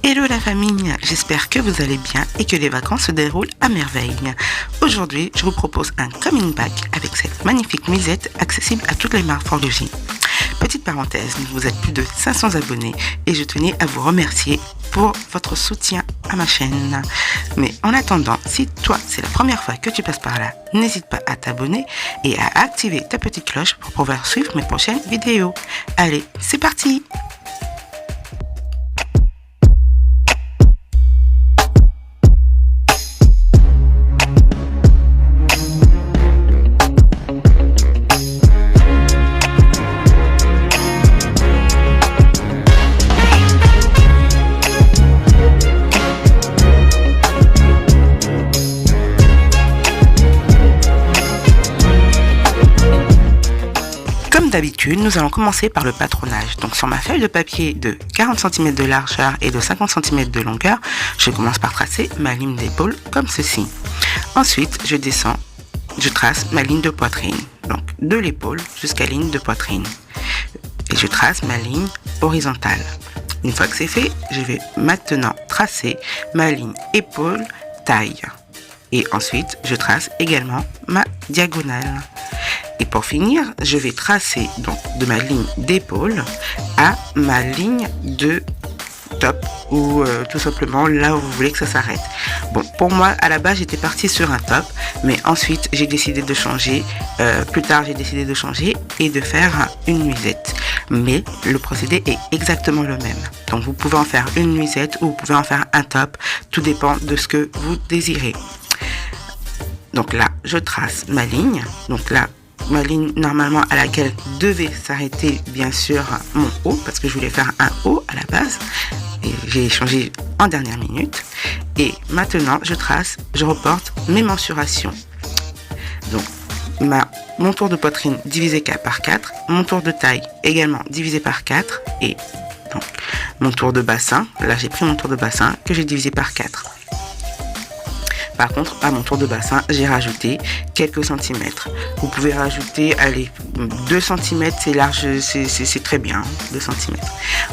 Hello la famille, j'espère que vous allez bien et que les vacances se déroulent à merveille. Aujourd'hui, je vous propose un coming back avec cette magnifique musette accessible à toutes les morphologies. Petite parenthèse, vous êtes plus de 500 abonnés et je tenais à vous remercier pour votre soutien à ma chaîne. Mais en attendant, si toi c'est la première fois que tu passes par là, n'hésite pas à t'abonner et à activer ta petite cloche pour pouvoir suivre mes prochaines vidéos. Allez, c'est parti! Comme d'habitude, nous allons commencer par le patronage. Donc sur ma feuille de papier de 40 cm de largeur et de 50 cm de longueur, je commence par tracer ma ligne d'épaule comme ceci. Ensuite, je descends, je trace ma ligne de poitrine. Donc de l'épaule jusqu'à la ligne de poitrine. Et je trace ma ligne horizontale. Une fois que c'est fait, je vais maintenant tracer ma ligne épaule-taille. Et ensuite, je trace également ma diagonale. Et pour finir, je vais tracer donc de ma ligne d'épaule à ma ligne de top ou tout simplement là où vous voulez que ça s'arrête. Bon, pour moi, à la base, j'étais partie sur un top, mais ensuite, j'ai décidé de changer. Plus tard, j'ai décidé de changer et de faire une nuisette. Mais le procédé est exactement le même. Donc, vous pouvez en faire une nuisette ou vous pouvez en faire un top. Tout dépend de ce que vous désirez. Donc là, je trace ma ligne. Donc là, ma ligne normalement à laquelle devait s'arrêter bien sûr mon haut, parce que je voulais faire un haut à la base et j'ai changé en dernière minute. Et maintenant je reporte mes mensurations. Donc mon tour de poitrine divisé par 4, mon tour de taille également divisé par 4 et donc mon tour de bassin, là j'ai pris mon tour de bassin que j'ai divisé par 4. Par contre, à mon tour de bassin, j'ai rajouté quelques centimètres. Vous pouvez rajouter, allez, 2 cm, c'est large, c'est très bien, 2 cm.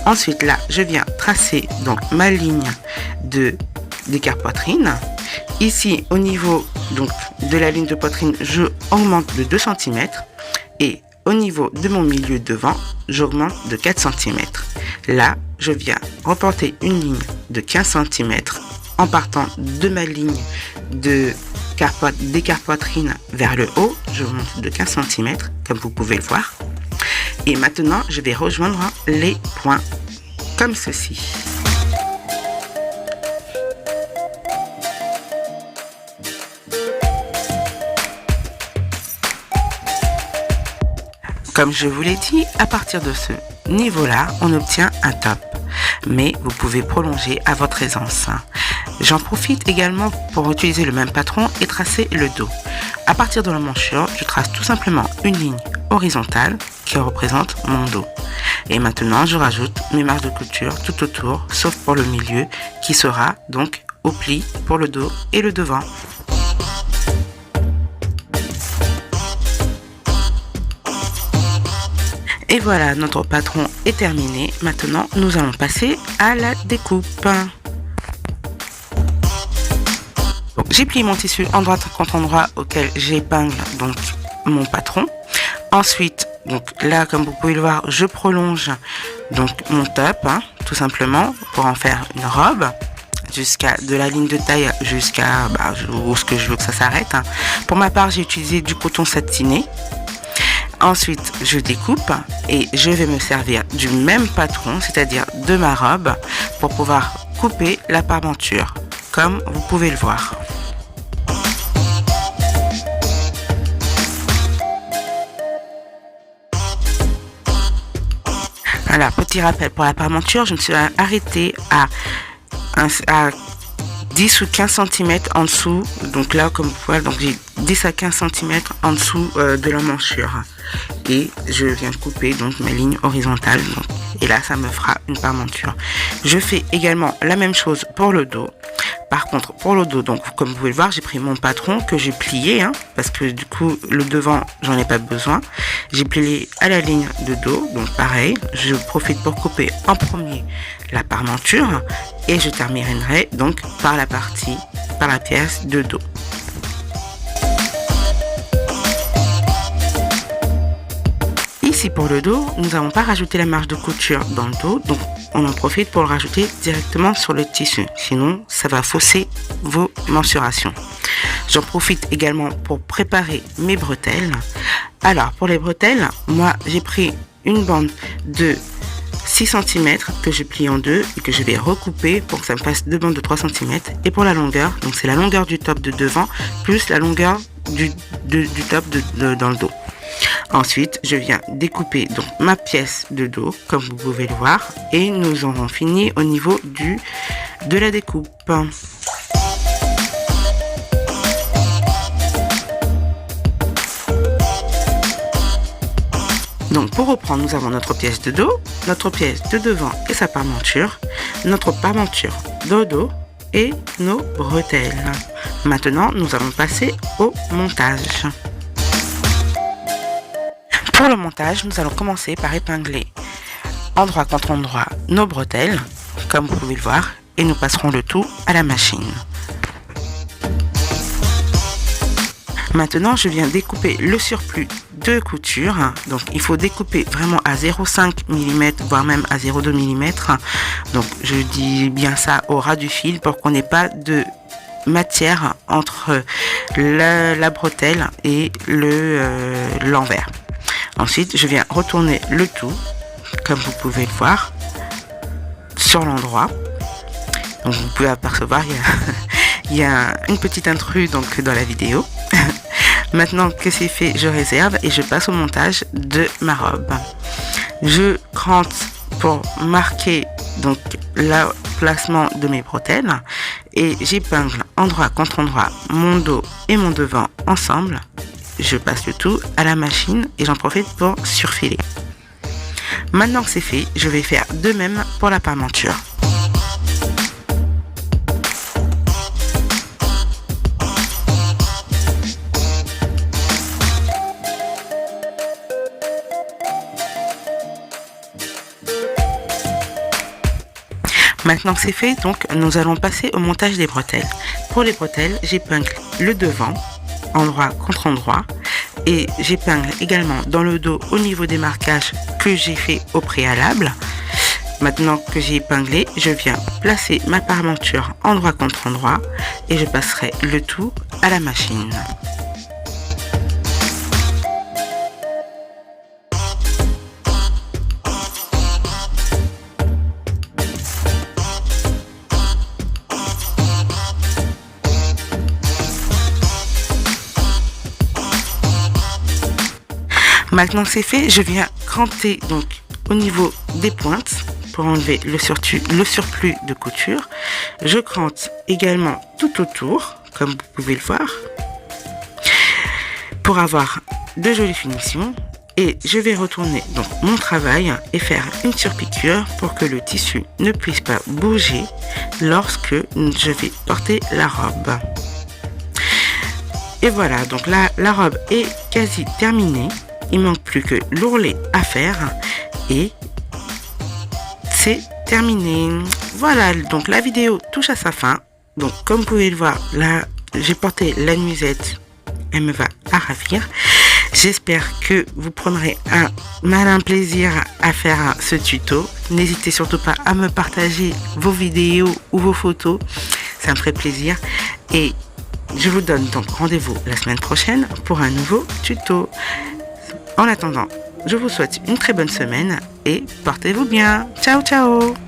Ensuite, là, je viens tracer donc ma ligne d'écart poitrine. Ici, au niveau donc, de la ligne de poitrine, je augmente de 2 cm. Et au niveau de mon milieu devant, j'augmente de 4 cm. Là, je viens reporter une ligne de 15 cm en partant de ma ligne d'écart poitrine vers le haut. Je monte de 15 cm, comme vous pouvez le voir. Et maintenant, je vais rejoindre les points comme ceci. Comme je vous l'ai dit, à partir de ce niveau-là, on obtient un top. Mais vous pouvez prolonger à votre aisance. J'en profite également pour utiliser le même patron et tracer le dos. À partir de la manchure, je trace tout simplement une ligne horizontale qui représente mon dos. Et maintenant, je rajoute mes marges de couture tout autour, sauf pour le milieu, qui sera donc au pli pour le dos et le devant. Et voilà, notre patron est terminé. Maintenant, nous allons passer à la découpe. J'ai plié mon tissu endroit contre endroit auquel j'épingle donc mon patron. Ensuite, donc là, comme vous pouvez le voir, je prolonge donc mon top, tout simplement, pour en faire une robe, de la ligne de taille jusqu'à où ce que je veux que ça s'arrête. Pour ma part, j'ai utilisé du coton satiné. Ensuite, je découpe et je vais me servir du même patron, c'est-à-dire de ma robe, pour pouvoir couper la parmenture, comme vous pouvez le voir. Voilà, petit rappel pour la parmenture, je me suis arrêtée à 10 ou 15 cm en dessous. Donc là, comme vous pouvez, donc j'ai 10 à 15 cm en dessous de la manchure. Et je viens de couper donc ma ligne horizontale. Donc, et là, ça me fera une parmenture. Je fais également la même chose pour le dos. Par contre, pour le dos, donc comme vous pouvez le voir, j'ai pris mon patron que j'ai plié, parce que du coup, le devant, j'en ai pas besoin. J'ai plié à la ligne de dos, donc pareil, je profite pour couper en premier la parmenture et je terminerai donc par la pièce de dos. Ici pour le dos, nous n'avons pas rajouté la marge de couture dans le dos, donc on en profite pour le rajouter directement sur le tissu, sinon ça va fausser vos mensurations. J'en profite également pour préparer mes bretelles. Alors pour les bretelles, moi j'ai pris une bande de 6 cm que je plie en deux et que je vais recouper pour que ça me fasse deux bandes de 3 cm. Et pour la longueur, donc c'est la longueur du top de devant plus la longueur du top dans le dos. Ensuite, je viens découper donc ma pièce de dos, comme vous pouvez le voir, et nous aurons fini au niveau de la découpe. Donc pour reprendre, nous avons notre pièce de dos, notre pièce de devant et sa parmenture, notre parmenture de dos et nos bretelles. Maintenant, nous allons passer au montage. Pour le montage, nous allons commencer par épingler endroit contre endroit nos bretelles, comme vous pouvez le voir, et nous passerons le tout à la machine. Maintenant, je viens découper le surplus de couture. Donc, il faut découper vraiment à 0,5 mm, voire même à 0,2 mm. Donc, je dis bien ça au ras du fil pour qu'on n'ait pas de matière entre la bretelle et l'envers. Ensuite, je viens retourner le tout, comme vous pouvez le voir, sur l'endroit. Donc, vous pouvez apercevoir, il y a une petite intrus donc, dans la vidéo. Maintenant que c'est fait, je réserve et je passe au montage de ma robe. Je crante pour marquer donc l'emplacement de mes bretelles et j'épingle endroit contre endroit mon dos et mon devant ensemble. Je passe le tout à la machine et j'en profite pour surfiler. Maintenant que c'est fait, je vais faire de même pour la parmenture. Maintenant que c'est fait, donc nous allons passer au montage des bretelles. Pour les bretelles, j'épingle le devant, endroit contre endroit, et j'épingle également dans le dos au niveau des marquages que j'ai fait au préalable. Maintenant que j'ai épinglé, je viens placer ma parmenture endroit contre endroit et je passerai le tout à la machine. Maintenant que c'est fait, je viens cranter donc au niveau des pointes pour enlever le surplus de couture. Je crante également tout autour, comme vous pouvez le voir, pour avoir de jolies finitions. Et je vais retourner donc mon travail et faire une surpiqûre pour que le tissu ne puisse pas bouger lorsque je vais porter la robe. Et voilà, donc là, la robe est quasi terminée. Il manque plus que l'ourlet à faire et c'est terminé. Voilà, donc la vidéo touche à sa fin. Donc comme vous pouvez le voir, là j'ai porté la nuisette, elle me va à ravir. J'espère que vous prendrez un malin plaisir à faire ce tuto. N'hésitez surtout pas à me partager vos vidéos ou vos photos, ça me ferait plaisir. Et je vous donne donc rendez-vous la semaine prochaine pour un nouveau tuto. En attendant, je vous souhaite une très bonne semaine et portez-vous bien. Ciao, ciao!